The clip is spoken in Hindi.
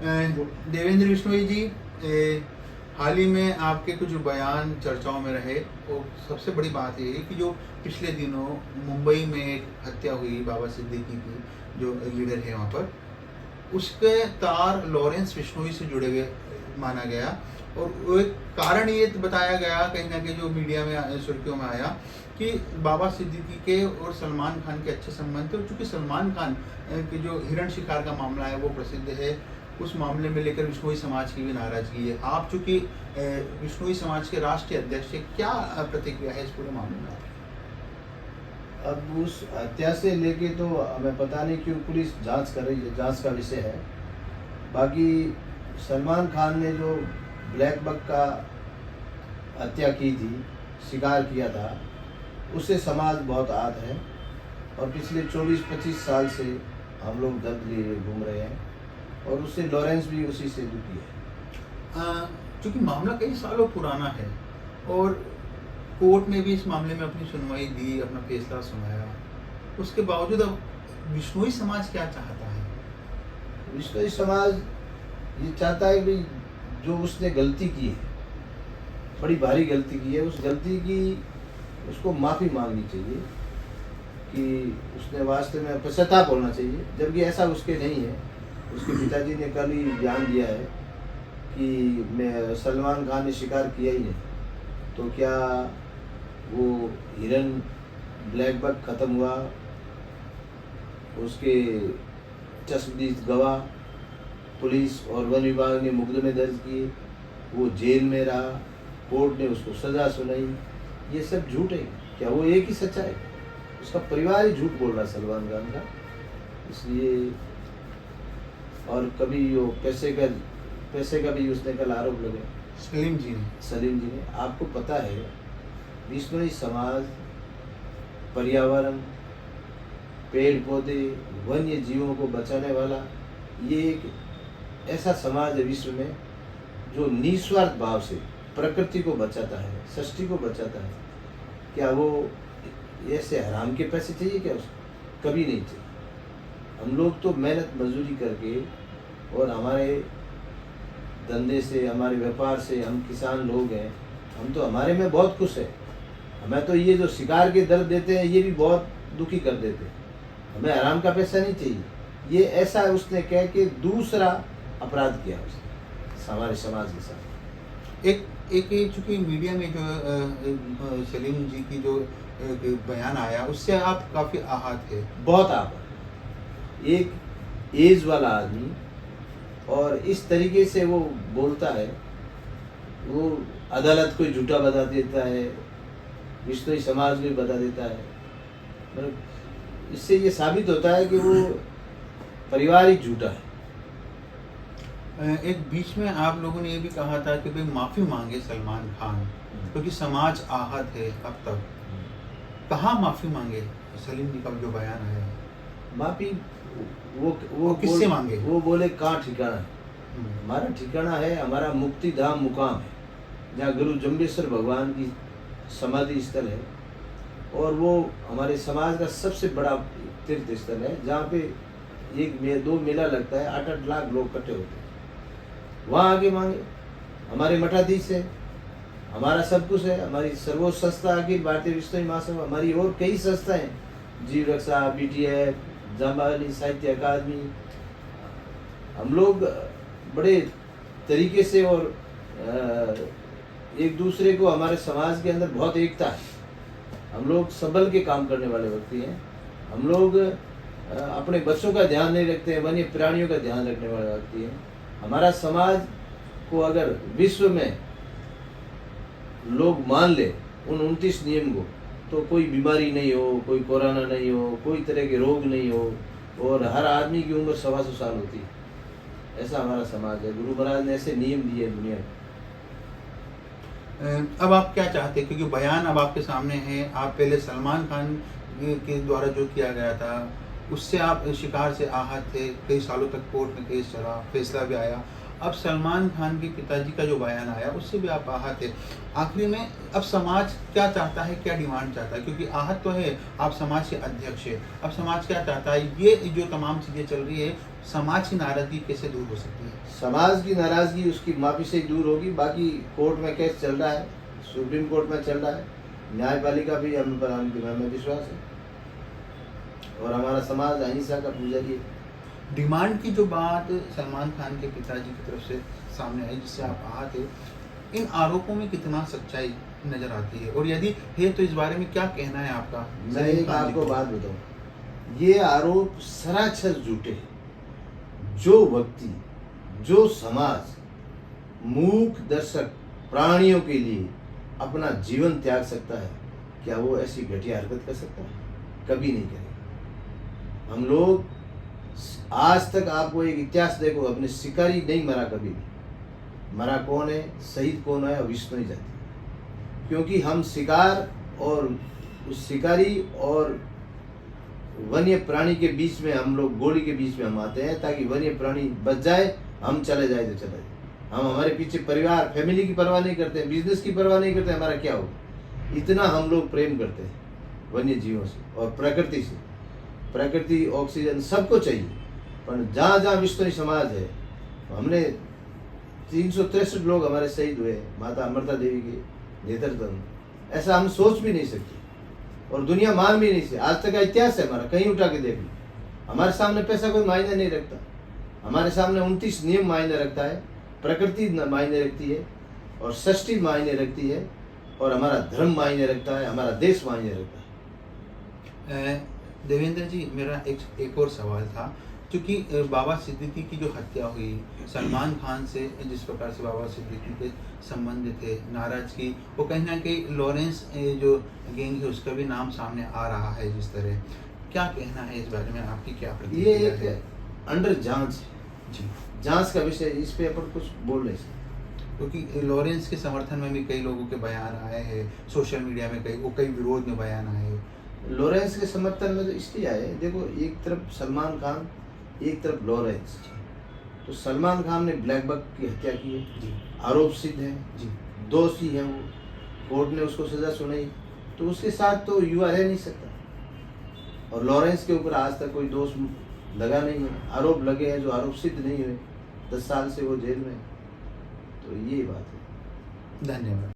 देवेंद्र बिश्नोई जी, हाल ही में आपके कुछ बयान चर्चाओं में रहे और सबसे बड़ी बात ये है कि जो पिछले दिनों मुंबई में एक हत्या हुई बाबा सिद्दीकी की, जो लीडर है वहाँ पर, उसके तार लॉरेंस बिश्नोई से जुड़े हुए माना गया। और वो एक कारण ये बताया गया कहीं ना कहीं, जो मीडिया में सुर्खियों में आया, कि बाबा सिद्दीकी के और सलमान खान के अच्छे संबंध थे। और चूँकि सलमान खान के जो हिरण शिकार का मामला है वो प्रसिद्ध है, उस मामले में लेकर बिश्नोई समाज की भी नाराजगी है। आप चूँकि बिश्नोई समाज के राष्ट्रीय अध्यक्ष हैं, क्या प्रतिक्रिया है इस पूरे मामले में? अब उस हत्या से लेके तो हमें पता नहीं क्यों पुलिस जांच कर रही है, जांच का विषय है। बाकी सलमान खान ने जो ब्लैक बक का हत्या की थी, शिकार किया था, उससे समाज बहुत आहत है। और पिछले 24-25 साल से हम लोग दर्द लिए घूम रहे हैं, और उससे लॉरेंस भी उसी से दुखी है। चूँकि मामला कई सालों पुराना है और कोर्ट ने भी इस मामले में अपनी सुनवाई दी, अपना फैसला सुनाया, उसके बावजूद अब बिश्नोई समाज क्या चाहता है? बिश्नोई समाज ये चाहता है कि जो उसने गलती की है, बड़ी भारी गलती की है, उस गलती की उसको माफ़ी मांगनी चाहिए, कि उसने वास्तव में पश्चाताप होना चाहिए। जबकि ऐसा उसके नहीं है। उसके पिताजी ने कल ही बयान दिया है कि मैं सलमान खान ने शिकार किया ही नहीं, तो क्या वो हिरन ब्लैक बक ख़त्म हुआ, उसके चश्मदीद गवाह पुलिस और वन विभाग ने मुकदमे दर्ज किए, वो जेल में रहा, कोर्ट ने उसको सज़ा सुनाई, ये सब झूठ है? क्या वो एक ही सच्चा है? उसका परिवार ही झूठ बोल रहा है सलमान खान का। इसलिए, और कभी वो पैसे का भी उसने कल आरोप लगाया सलीम जी ने। आपको पता है, बिश्नोई समाज पर्यावरण, पेड़ पौधे, वन्य जीवों को बचाने वाला ये एक ऐसा समाज है विश्व में जो निस्वार्थ भाव से प्रकृति को बचाता है, सृष्टि को बचाता है। क्या वो ऐसे हराम के पैसे चाहिए क्या उसको? कभी नहीं चाहिए। हम लोग तो मेहनत मजदूरी करके और हमारे धंधे से, हमारे व्यापार से, हम किसान लोग हैं, हम तो हमारे में बहुत खुश है। हमें तो ये जो शिकार के दर्द देते हैं ये भी बहुत दुखी कर देते हैं। हमें हराम का पैसा नहीं चाहिए। ये ऐसा उसने कह के दूसरा अपराध किया उसने हमारे समाज के साथ। एक चूँकि मीडिया में जो सलीम जी की जो बयान आया, उससे आप काफ़ी आहत थे। बहुत आहत। एक एज वाला आदमी और इस तरीके से वो बोलता है, वो अदालत को झूठा बता देता है, बिश्नोई समाज को बता देता है। मतलब इससे ये साबित होता है कि वो परिवार ही झूठा है। एक बीच में आप लोगों ने ये भी कहा था कि भाई माफ़ी मांगे सलमान खान, क्योंकि समाज आहत है। अब तक कहाँ माफ़ी मांगे? सलीम जी का जो बयान आया, माफ़ी वो किससे मांगे? वो बोले कहाँ ठिकाना है? हमारा ठिकाना है, हमारा मुक्ति धाम मुकाम है, जहाँ गुरु जम्बेश्वर भगवान की समाधि स्थल है। और वो हमारे समाज का सबसे बड़ा तीर्थ स्थल है, जहाँ पे 2 मेला लगता है, 8-8 लाख लोग इकट्ठे होते हैं। वहाँ आगे मांगे। हमारे मठाधीश है, हमारा सब कुछ है, हमारी सर्वोच्च संस्था अखिल भारतीय बिश्नोई महासभा, हमारी और कई संस्थाएं, जीव रक्षा, BTF, जाम्बावली साहित्य अकादमी। हम लोग बड़े तरीके से और एक दूसरे को, हमारे समाज के अंदर बहुत एकता है। हम लोग सबल के काम करने वाले व्यक्ति हैं। हम लोग अपने बच्चों का ध्यान नहीं रखते हैं, वन्य प्राणियों का ध्यान रखने वाले व्यक्ति हैं। हमारा समाज को अगर विश्व में लोग मान ले उन 29 नियम को, तो कोई बीमारी नहीं हो, कोई कोरोना नहीं हो, कोई तरह के रोग नहीं हो, और हर आदमी की उम्र 125 साल होती है। ऐसा हमारा समाज है। गुरु महाराज ने ऐसे नियम दिए दुनिया में। अब आप क्या चाहते हैं? क्योंकि बयान अब आपके सामने है। आप पहले सलमान खान के द्वारा जो किया गया था उससे आप शिकार से आहत थे, कई सालों तक कोर्ट में केस चला, फैसला भी आया। अब सलमान खान के पिताजी का जो बयान आया उससे भी आप आहत है। आखिरी में अब समाज क्या चाहता है, क्या डिमांड चाहता है? क्योंकि आहत तो है, आप समाज के अध्यक्ष है। अब समाज क्या चाहता है? ये जो तमाम चीज़ें चल रही है, समाज की नाराज़गी कैसे दूर हो सकती है? समाज की नाराज़गी उसकी माफ़ी से ही दूर होगी। बाकी कोर्ट में केस चल रहा है, सुप्रीम कोर्ट में चल रहा है, न्यायपालिका भी हम पर हमें विश्वास है और हमारा समाज अहिंसा का पुजारी है। डिमांड की जो बात सलमान खान के पिताजी की तरफ से सामने आई, जिससे आप आहत है, इन आरोपों में कितना सच्चाई नज़र आती है? और यदि है तो इस बारे में क्या कहना है आपका? मैं एक आपको बात बताऊं, ये आरोप सरासर झूठे हैं। जो व्यक्ति, जो समाज मूक दर्शक प्राणियों के लिए अपना जीवन त्याग सकता है, क्या वो ऐसी घटिया हरकत कर सकता है? कभी नहीं करेगा। हम लोग आज तक, आपको एक इतिहास देखो, अपने शिकारी नहीं मरा कभी भी। मरा कौन है, शहीद कौन है? विष्णु ही जाति। क्योंकि हम शिकार और उस शिकारी और वन्य प्राणी के बीच में, हम लोग गोली के बीच में हम आते हैं ताकि वन्य प्राणी बच जाए, हम चले जाए तो चले जाए। हम हमारे पीछे परिवार, फैमिली की परवाह नहीं करते हैं, बिजनेस की परवाह नहीं करते, हमारा क्या होगा। इतना हम लोग प्रेम करते हैं वन्य जीवों से और प्रकृति से। प्रकृति, ऑक्सीजन सबको चाहिए, पर जहाँ जहाँ विश्व समाज है, हमने 363 लोग हमारे शहीद हुए माता अमृता देवी के नेतृत्व में। ऐसा हम सोच भी नहीं सकते और दुनिया मान भी नहीं सकती। आज तक का इतिहास है हमारा, कहीं उठा के देख लो। हमारे सामने पैसा कोई मायने नहीं रखता। हमारे सामने 29 नियम मायने रखता है, प्रकृति मायने रखती है और सृष्टि मायने रखती है और हमारा धर्म मायने रखता है, हमारा देश मायने रखता है। देवेंद्र जी, मेरा एक और सवाल था, क्योंकि बाबा सिद्दीकी की जो हत्या हुई, सलमान खान से जिस प्रकार से बाबा सिद्दीकी के संबंध थे, नाराज़गी, वो कहीं ना कहीं लॉरेंस जो गैंग है उसका भी नाम सामने आ रहा है। जिस तरह, क्या कहना है इस बारे में, आपकी क्या ये प्रतिक्रिया है? एक अंडर जांच है जी, जांच का विषय, इस पे अपन कुछ बोल नहीं सकते। क्योंकि लॉरेंस के समर्थन में भी कई लोगों के बयान आए हैं, सोशल मीडिया में कई विरोध में बयान आए हैं। लॉरेंस के समर्थन में तो इसलिए आए, देखो, एक तरफ सलमान खान, एक तरफ लॉरेंस। तो सलमान खान ने ब्लैक बक की हत्या की है, जी आरोप सिद्ध है, जी, दोषी है वो, कोर्ट ने उसको सजा सुनाई, तो उसके साथ तो युवा रह नहीं सकता। और लॉरेंस के ऊपर आज तक कोई दोष लगा नहीं है, आरोप लगे हैं जो आरोप सिद्ध नहीं हुए। 10 साल से वो जेल में है। तो ये बात है। धन्यवाद।